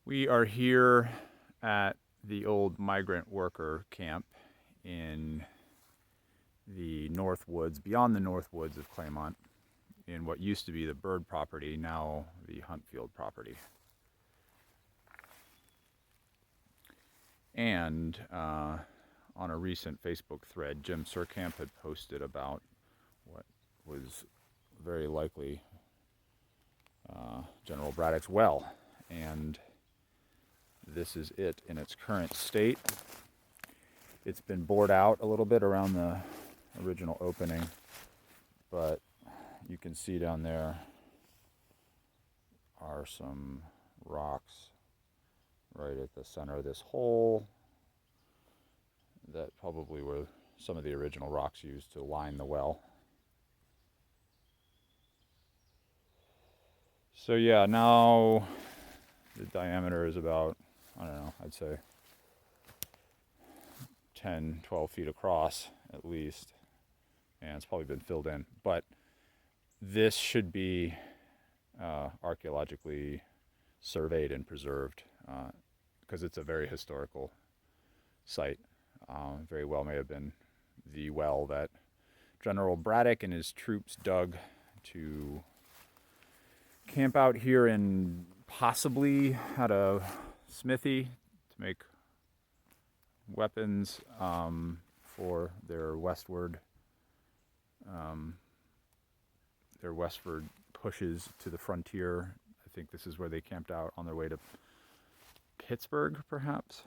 We are here at the old migrant worker camp in the North Woods, beyond the North Woods of Claymont, in what used to be the bird property, now the hunt field property. And on a recent Facebook thread, Jim Surkamp had posted about what was very likely General Braddock's well. And this is it in its current state. It's been bored out a little bit around the original opening, but you can see down there are some rocks right at the center of this hole that probably were some of the original rocks used to line the well. So yeah, now the diameter is about, I don't know, I'd say 10, 12 feet across at least, and it's probably been filled in. But this should be archaeologically surveyed and preserved because it's a very historical site. Very well may have been the well that General Braddock and his troops dug to camp out here and possibly had a smithy to make weapons for their westward pushes to the frontier. I think this is where they camped out on their way to Pittsburgh, perhaps,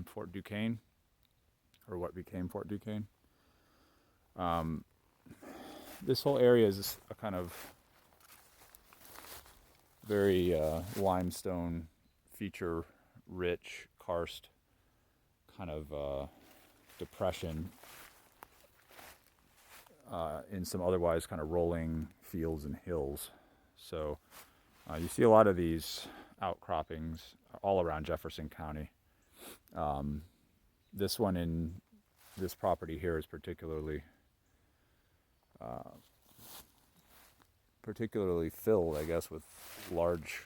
Fort Duquesne, or what became Fort Duquesne. This whole area is a kind of very limestone, feature-rich, karst kind of depression in some otherwise kind of rolling fields and hills. So you see a lot of these outcroppings all around Jefferson County. This one in this property here is particularly filled, I guess, with large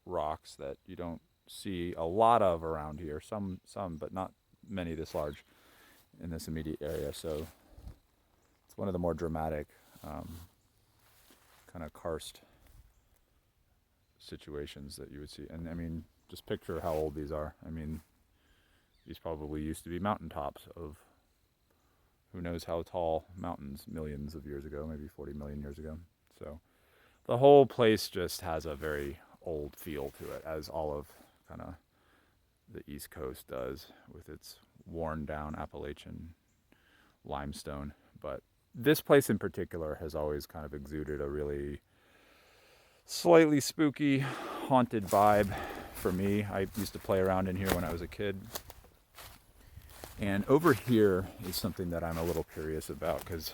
rocks that you don't see a lot of around here. Some, but not many this large in this immediate area. So it's one of the more dramatic kind of karst situations that you would see. And I mean, just picture how old these are. I mean, these probably used to be mountaintops of who knows how tall mountains millions of years ago, maybe 40 million years ago. So the whole place just has a very old feel to it, as all of kind of the East Coast does with its worn down Appalachian limestone. But this place in particular has always kind of exuded a really slightly spooky, haunted vibe for me. I used to play around in here when I was a kid. And over here is something that I'm a little curious about, because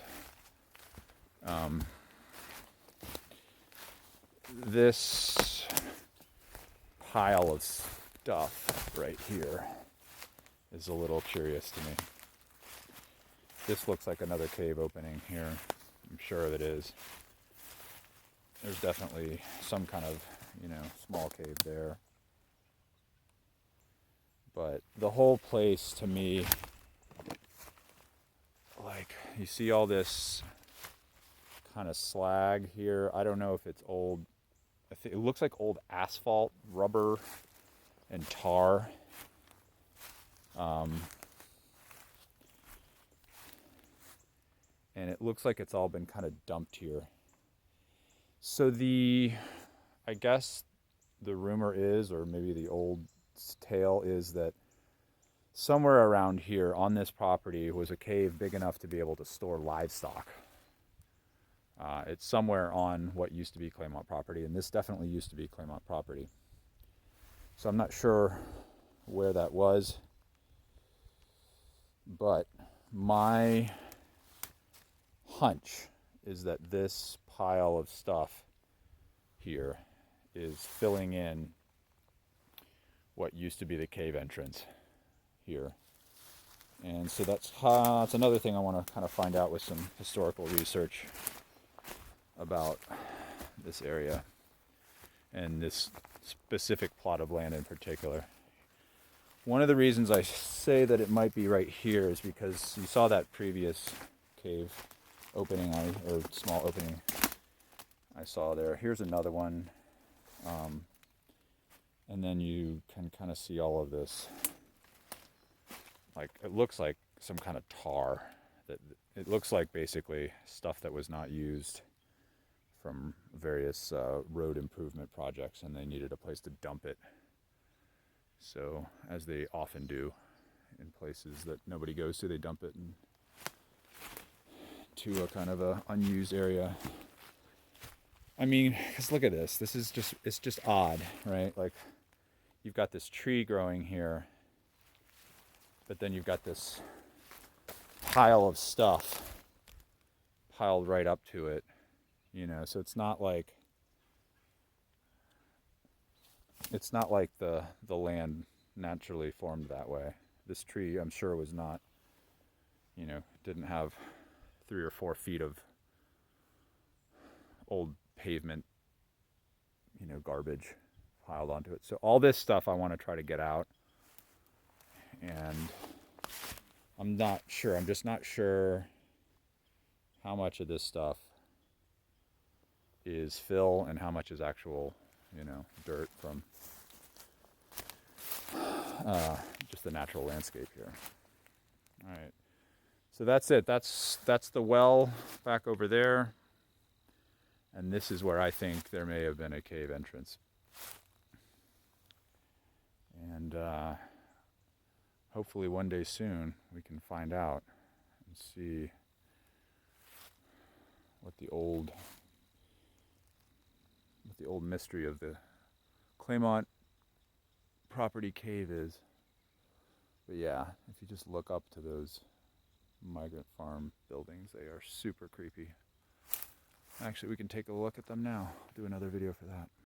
this pile of stuff right here is a little curious to me. This looks like another cave opening here. I'm sure it is. There's definitely some kind of, small cave there. But the whole place, to me, like, you see all this kind of slag here. I don't know if it's old. It looks like old asphalt, rubber, and tar. And it looks like it's all been kind of dumped here. So I guess the rumor is, or maybe the old tale is, that somewhere around here on this property was a cave big enough to be able to store livestock. It's somewhere on what used to be Claymont property, and this definitely used to be Claymont property. So I'm not sure where that was, but my hunch is that this pile of stuff here is filling in what used to be the cave entrance here. And so that's another thing I want to kind of find out with some historical research about this area. and this specific plot of land in particular. One of the reasons I say that it might be right here is because you saw that previous cave opening, or small opening I saw there. Here's another one. And then you can kind of see all of this. Like, it looks like some kind of tar. It looks like basically stuff that was not used from various road improvement projects, and they needed a place to dump it. So, as they often do in places that nobody goes to, they dump it to a kind of a unused area. I mean, because look at this. This is just, it's just odd, right? Like, you've got this tree growing here, but then you've got this pile of stuff piled right up to it, you know. So it's not like the land naturally formed that way. This tree, I'm sure, was not, you know, didn't have 3 or 4 feet of old pavement, you know, garbage piled onto it. So all this stuff I want to try to get out, and I'm not sure. I'm just not sure how much of this stuff is fill and how much is actual, you know, dirt from just the natural landscape here. All right. So that's it. That's the well back over there. And this is where I think there may have been a cave entrance. And hopefully one day soon we can find out and see what the old mystery of the Claymont property cave is. But yeah, if you just look up to those migrant farm buildings, they are super creepy. Actually, we can take a look at them now. Do another video for that.